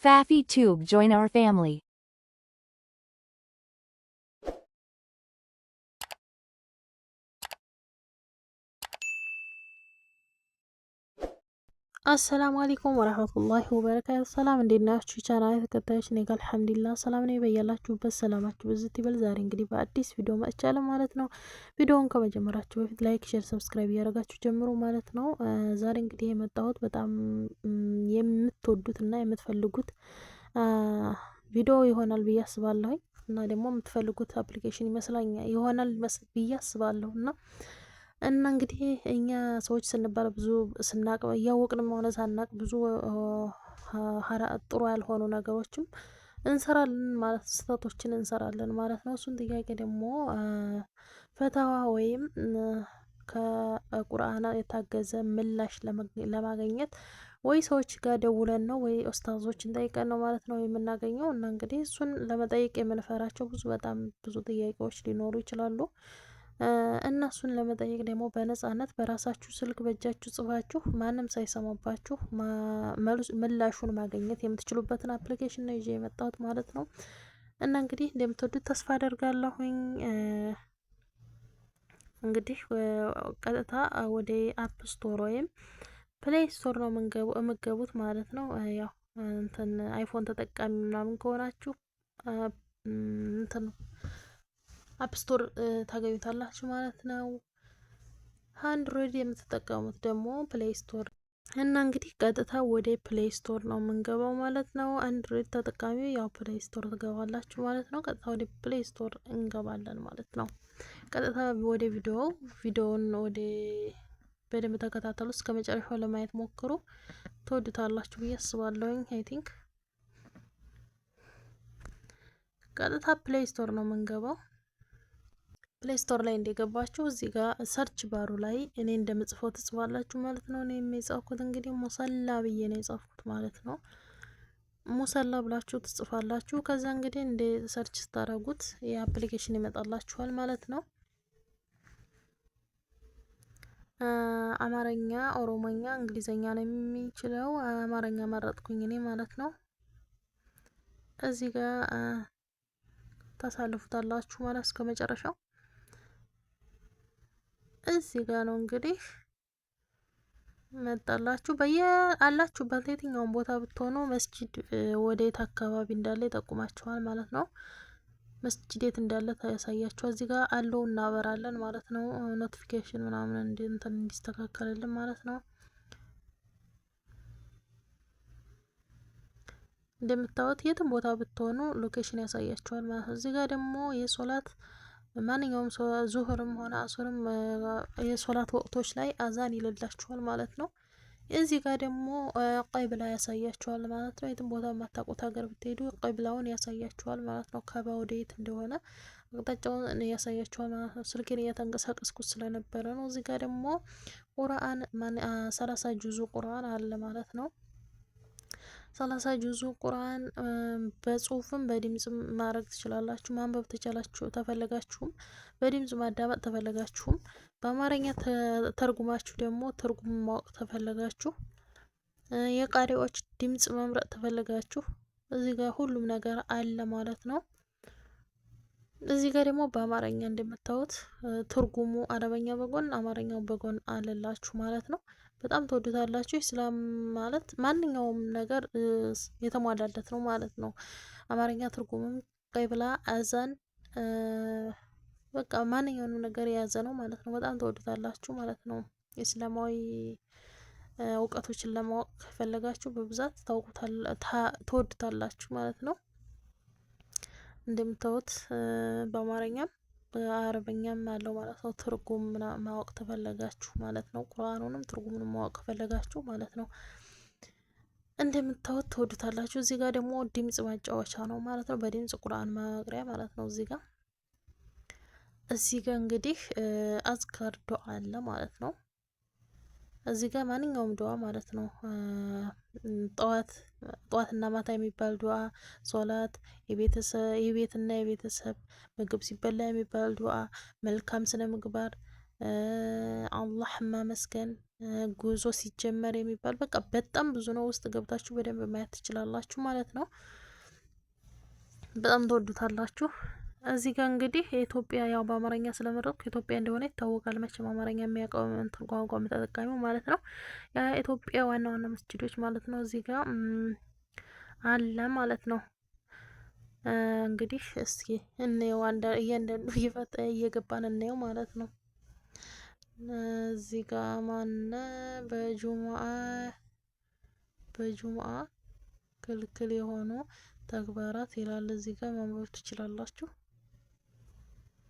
Faffy Tube, join our family. አሰላሙ አለይኩም ወራህመቱላሂ ወበረካቱ። ሰላም እንዴት ናችሁ? ቻናሌ ተከታዮች እኔ ጋር አልሐምዱሊላህ ሰላም ነኝ። በያላችሁበት ሰላማችሁ ብዝት ይበል። ዛሬ እንግዲህ በአዲስ ቪዲዮ መጥቻለሁ ማለት ነው። ቪዲዮውን ከመጀመራችሁ በፊት ላይክ፣ ሼር፣ ሰብስክራይብ እያደረጋችሁ ጀምሩ ማለት ነው። ዛሬ እንግዲህ የመጣሁት በጣም የምትወዱትና የምትፈልጉት ቪዲዮ ይሆናል ብዬ አስባለሁ እና ደግሞ የምትፈልጉት አፕሊኬሽን ይመስላኛል ይሆናል ብዬ አስባለሁ እና እንግዲህ እኛ ሰዎች ስንባል ብዙ ስናቅ እያወቅንም ሆነ ሳናቅ ብዙ ጥሩ ያልሆኑ ነገሮችም እንሰራለን ማለት ስህተቶችን እንሰራለን ማለት ነው። እሱን ጥያቄ ደግሞ ፈተዋ ወይም ከቁርአን የታገዘ ምላሽ ለማግኘት ወይ ሰዎች ጋር ደውለን ነው ወይ ኡስታዞችን ጠይቀን ነው ማለት ነው የምናገኘው። እና እንግዲህ እሱን ለመጠየቅ የምንፈራቸው በጣም ብዙ ጥያቄዎች ሊኖሩ ይችላሉ። እነሱን ለመጠየቅ ደግሞ በነጻነት በራሳችሁ ስልክ በእጃችሁ ጽፋችሁ ማንም ሳይሰማባችሁ ምላሹን ማግኘት የምትችሉበትን አፕሊኬሽን ነው ይዤ የመጣሁት ማለት ነው። እና እንግዲህ እንደምትወዱት ተስፋ አደርጋለሁኝ። እንግዲህ ቀጥታ ወደ አፕ ስቶር ወይም ፕሌይ ስቶር ነው የምገቡት ማለት ነው። ያው እንትን አይፎን ተጠቃሚ ምናምን ከሆናችሁ እንትን አፕ ስቶር ታገኙታላችሁ ማለት ነው። አንድሮይድ የምትጠቀሙት ደግሞ ፕሌይ ስቶር እና እንግዲህ ቀጥታ ወደ ፕሌይ ስቶር ነው የምንገባው ማለት ነው። አንድሮይድ ተጠቃሚ ያው ፕሌይ ስቶር ትገባላችሁ ማለት ነው። ቀጥታ ወደ ፕሌይ ስቶር እንገባለን ማለት ነው። ቀጥታ ወደ ቪዲዮውን ወደ በደንብ ተከታተሉ፣ እስከ መጨረሻው ለማየት ሞክሩ፣ ትወዱታላችሁ ብዬ አስባለሁኝ። አይ ቲንክ ቀጥታ ፕሌይ ስቶር ነው የምንገባው። ፕሌይ ስቶር ላይ እንደገባችሁ እዚህ ጋር ሰርች ባሩ ላይ እኔ እንደምጽፈው ትጽፋላችሁ ማለት ነው። እኔ የጻፍኩት እንግዲህ ሙሰላ ብዬ ነው የጻፍኩት ማለት ነው። ሙሰላ ብላችሁ ትጽፋላችሁ። ከዛ እንግዲህ እንደ ሰርች ስታደርጉት የአፕሊኬሽን ይመጣላችኋል ማለት ነው። አማርኛ፣ ኦሮሞኛ፣ እንግሊዘኛ ነው የሚችለው። አማርኛ መረጥኩኝ እኔ ማለት ነው። እዚህ ጋር ታሳልፉታላችሁ ማለት እስከ መጨረሻው። እዚህ ጋር ነው እንግዲህ መጣላችሁ። አላችሁበት የትኛውን ቦታ ብትሆኑ መስጂድ ወዴት አካባቢ እንዳለ ይጠቁማችኋል ማለት ነው። መስጂድ የት እንዳለ ታያሳያችኋል። እዚህ ጋር አለው እናበራለን ማለት ነው። ኖቲፊኬሽን ምናምን እንትን እንዲስተካከልልን ማለት ነው። እንደምታዩት የትም ቦታ ብትሆኑ ሎኬሽን ያሳያችኋል ማለት ነው። እዚህ ጋር ደግሞ የሶላት ማንኛውም ዙህርም ሆነ አሱርም የሶላት ወቅቶች ላይ አዛን ይልላችኋል ማለት ነው። እዚህ ጋር ደግሞ ቀይብላ ያሳያችኋል ማለት ነው። የትም ቦታ የማታውቁት ሀገር ብትሄዱ ቀይብላውን ያሳያችኋል ማለት ነው። ካባ ወደየት እንደሆነ አቅጣጫውን ያሳያችኋል ማለት ነው። ስልኬን እያተንቀሳቀስኩት ስለነበረ ነው። እዚህ ጋር ደግሞ ቁርአን 30 ጁዙ ቁርአን አለ ማለት ነው። 30 ጁዙ ቁርአን በጽሁፍም በድምጽም ማድረግ ትችላላችሁ። ማንበብ ተፈለጋችሁም በድምጽ ማዳመጥ ተፈለጋችሁም በአማርኛ ተርጉማችሁ ደግሞ ትርጉም ማወቅ ተፈለጋችሁ የቃሪዎች ድምጽ መምረጥ ተፈለጋችሁ እዚህ ጋር ሁሉም ነገር አለ ማለት ነው። እዚህ ጋር ደግሞ በአማርኛ እንደምታዩት ትርጉሙ አረበኛ በጎን አማርኛው በጎን አለላችሁ ማለት ነው። በጣም ተወዱታላችሁ። ኢስላም ማለት ማንኛውም ነገር የተሟላለት ነው ማለት ነው። አማርኛ ትርጉምም ቀይብላ አዛን በቃ ማንኛውንም ነገር የያዘ ነው ማለት ነው። በጣም ተወዱታላችሁ ማለት ነው። ኢስላማዊ እውቀቶችን ለማወቅ ከፈለጋችሁ በብዛት ትወዱታላችሁ ማለት ነው። እንደምታዩት በአማርኛም በአረበኛም ያለው ማለት ነው። ትርጉም ማወቅ ተፈለጋችሁ ማለት ነው። ቁርአኑንም ትርጉሙንም ማወቅ ከፈለጋችሁ ማለት ነው። እንደምታዩት ትወዱታላችሁ። እዚህ ጋር ደግሞ ድምጽ ማጫወቻ ነው ማለት ነው። በድምጽ ቁርአን ማቅሪያ ማለት ነው። እዚህ ጋር እንግዲህ አዝካር ዱዓ አለ ማለት ነው። እዚህ ጋር ማንኛውም ዱዓ ማለት ነው። ጠዋትና ማታ የሚባል ዱዓ፣ ሶላት፣ የቤትና የቤተሰብ ምግብ ሲበላ የሚባል ዱዓ፣ መልካም ስነ ምግባር፣ አላህ ማመስገን፣ ጉዞ ሲጀመር የሚባል በቃ በጣም ብዙ ነው። ውስጥ ገብታችሁ በደንብ ማየት ትችላላችሁ ማለት ነው። በጣም ተወዱታላችሁ። እዚህ ጋር እንግዲህ የኢትዮጵያ ያው በአማርኛ ስለመረጥኩ ኢትዮጵያ እንደሆነ ይታወቃል መቼም አማርኛ የሚያውቀው እንትን ቋንቋ ተጠቃሚው ማለት ነው። የኢትዮጵያ ዋና ዋና መስጂዶች ማለት ነው እዚህ ጋር አለ ማለት ነው። እንግዲህ እስኪ እንየው እያንዳንዱ እየገባን እንየው ማለት ነው። እዚህ ጋር ማነ በጁሙአ ክልክል የሆኑ ተግባራት ይላል። እዚህ ጋር ማንበብ ትችላላችሁ።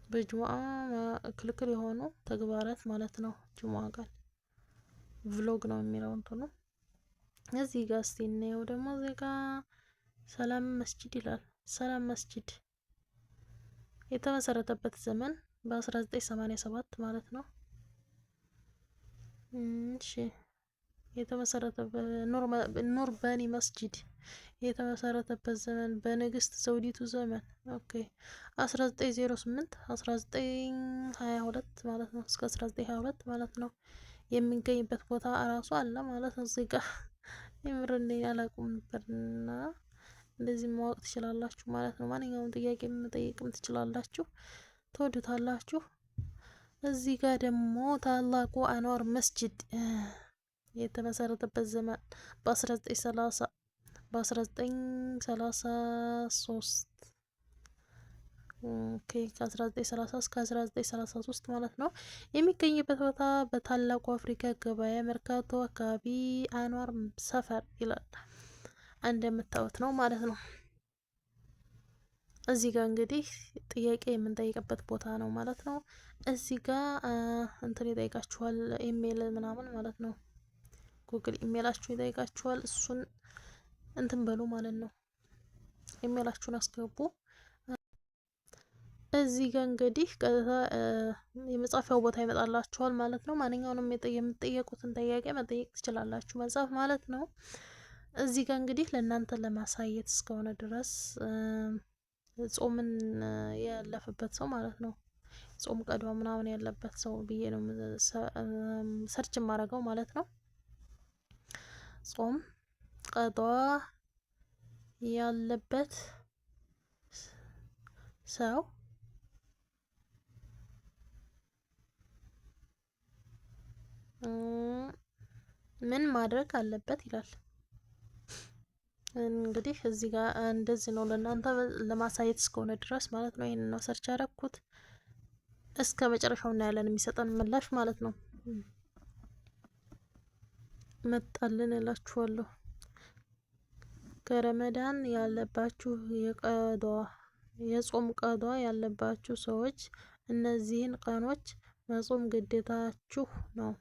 በጁሙአ ክልክል የሆኑ ተግባራት ማለት ነው። ጁሙአ ቀን ቭሎግ ነው የሚለው እንትኑ። እዚህ ጋር እስቲ እንየው ደግሞ እዚህ ጋር ሰላም መስጂድ ይላል። ሰላም መስጂድ የተመሰረተበት ዘመን በ1987 ማለት ነው። እሺ የተመሰረተበት ኑር በኒ መስጂድ የተመሰረተበት ዘመን በንግስት ዘውዲቱ ዘመን ኦኬ 1908 1922 ማለት ነው። እስከ 1922 ማለት ነው። የሚገኝበት ቦታ እራሱ አለ ማለት ነው። እዚህ ጋር የምር እንደኔ አላውቅም ነበርና እንደዚህ ማወቅ ትችላላችሁ ማለት ነው። ማንኛውም ጥያቄ መጠየቅም ትችላላችሁ፣ ትወዱታላችሁ። እዚህ ጋር ደግሞ ታላቁ አንዋር መስጂድ የተመሰረተበት ዘመን በ1930 በ1933 ኦኬ ከ1930 እስከ 1933 ማለት ነው። የሚገኝበት ቦታ በታላቁ አፍሪካ ገበያ መርካቶ አካባቢ አንዋር ሰፈር ይላል። እንደምታዩት ነው ማለት ነው። እዚህ ጋር እንግዲህ ጥያቄ የምንጠይቅበት ቦታ ነው ማለት ነው። እዚህ ጋር እንትን ይጠይቃችኋል፣ ኢሜል ምናምን ማለት ነው። ጉግል ኢሜላችሁ ይጠይቃችኋል። እሱን እንትን በሉ ማለት ነው። ኢሜላችሁን አስገቡ። እዚህ ጋር እንግዲህ ቀጥታ የመጻፊያው ቦታ ይመጣላችኋል ማለት ነው። ማንኛውንም የምትጠየቁትን ጥያቄ መጠየቅ ትችላላችሁ መጻፍ ማለት ነው። እዚህ ጋር እንግዲህ ለእናንተ ለማሳየት እስከሆነ ድረስ ጾምን ያለፈበት ሰው ማለት ነው። ጾም ቀዷ ምናምን ያለበት ሰው ብዬ ነው ሰርች የማደርገው ማለት ነው። ጾም ቀዷ ያለበት ሰው ምን ማድረግ አለበት ይላል። እንግዲህ እዚህ ጋር እንደዚህ ነው ለእናንተ ለማሳየት እስከሆነ ድረስ ማለት ነው። ይሄንን ነው ሰርች ያደረኩት። እስከ መጨረሻው እናያለን የሚሰጠን ምላሽ ማለት ነው። መጣልን እላችኋለሁ። ከረመዳን ያለባችሁ የጾም ቀዷ ያለባችሁ ሰዎች እነዚህን ቀኖች መጾም ግዴታችሁ ነው።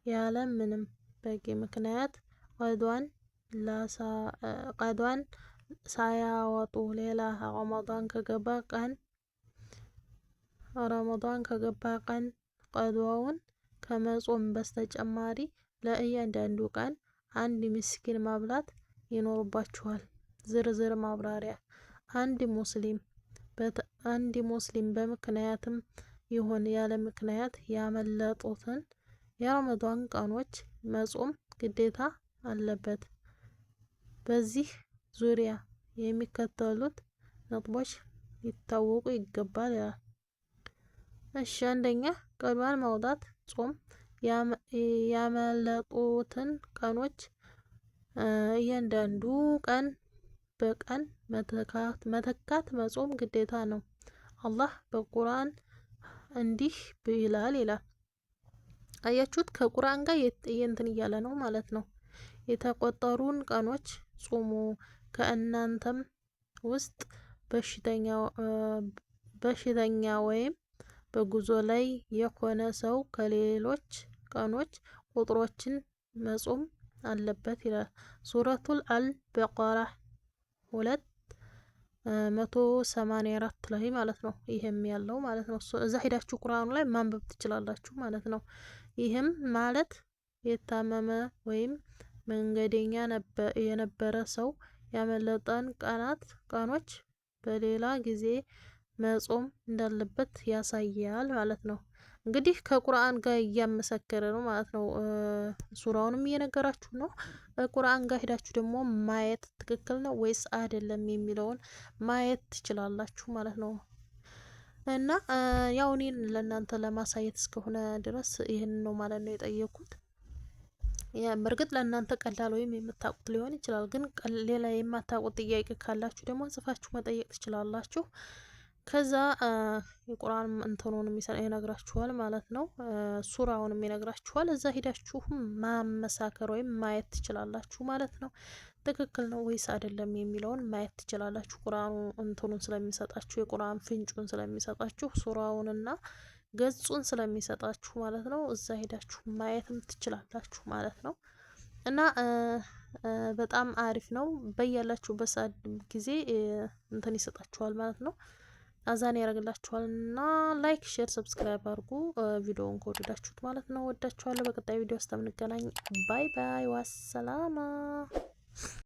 ያለ ምንም በቂ ምክንያት ቀዷን ሳያወጡ ሌላ ረመዳን ከገባ ቀን ቀዷውን ከመጾም በስተጨማሪ ለእያንዳንዱ ቀን አንድ ምስኪን ማብላት ይኖርባችኋል። ዝርዝር ማብራሪያ አንድ ሙስሊም በምክንያትም ይሁን ያለ ምክንያት ያመለጡትን የረመዳን ቀኖች መጾም ግዴታ አለበት። በዚህ ዙሪያ የሚከተሉት ነጥቦች ሊታወቁ ይገባል ይላል። እሺ አንደኛ ቀዷን ማውጣት ጾም ያመለጡትን ቀኖች እያንዳንዱ ቀን በቀን መተካት መጾም ግዴታ ነው። አላህ በቁርአን እንዲህ ይላል። አያችሁት? ከቁርአን ጋር እንትን እያለ ነው ማለት ነው። የተቆጠሩን ቀኖች ጾሙ፣ ከእናንተም ውስጥ በሽተኛ ወይም በጉዞ ላይ የሆነ ሰው ከሌሎች ቀኖች ቁጥሮችን መጾም አለበት ይላል። ሱረቱል አልበቀራ 284 ላይ ማለት ነው። ይሄም ያለው ማለት ነው። እዛ ሄዳችሁ ቁርአኑ ላይ ማንበብ ትችላላችሁ ማለት ነው። ይህም ማለት የታመመ ወይም መንገደኛ የነበረ ሰው ያመለጠን ቀኖች በሌላ ጊዜ መጾም እንዳለበት ያሳያል ማለት ነው። እንግዲህ ከቁርአን ጋር እያመሰከረ ነው ማለት ነው። ሱራውንም እየነገራችሁ ነው። ቁርአን ጋር ሄዳችሁ ደግሞ ማየት ትክክል ነው ወይስ አይደለም የሚለውን ማየት ትችላላችሁ ማለት ነው። እና ያው እኔን ለእናንተ ለማሳየት እስከሆነ ድረስ ይህን ነው ማለት ነው የጠየኩት። በእርግጥ ለእናንተ ቀላል ወይም የምታውቁት ሊሆን ይችላል። ግን ሌላ የማታውቁት ጥያቄ ካላችሁ ደግሞ ጽፋችሁ መጠየቅ ትችላላችሁ። ከዛ የቁርአን እንትኑንም ይነግራችኋል ማለት ነው። ሱራውንም ይነግራችኋል። እዛ ሄዳችሁ ማመሳከር ወይም ማየት ትችላላችሁ ማለት ነው። ትክክል ነው ወይስ አይደለም የሚለውን ማየት ትችላላችሁ። ቁርአኑ እንትኑን ስለሚሰጣችሁ፣ የቁርአን ፍንጩን ስለሚሰጣችሁ፣ ሱራውንና ገጹን ስለሚሰጣችሁ ማለት ነው። እዛ ሄዳችሁ ማየትም ትችላላችሁ ማለት ነው። እና በጣም አሪፍ ነው። በያላችሁበት ሰዓት ጊዜ እንትን ይሰጣችኋል ማለት ነው። አዛን ያደርግላችኋል። እና ላይክ፣ ሼር፣ ሰብስክራይብ አድርጉ ቪዲዮውን ከወደዳችሁት ማለት ነው። ወዳችኋለሁ። በቀጣይ ቪዲዮ እስከምንገናኝ ባይ ባይ፣ ዋሰላማ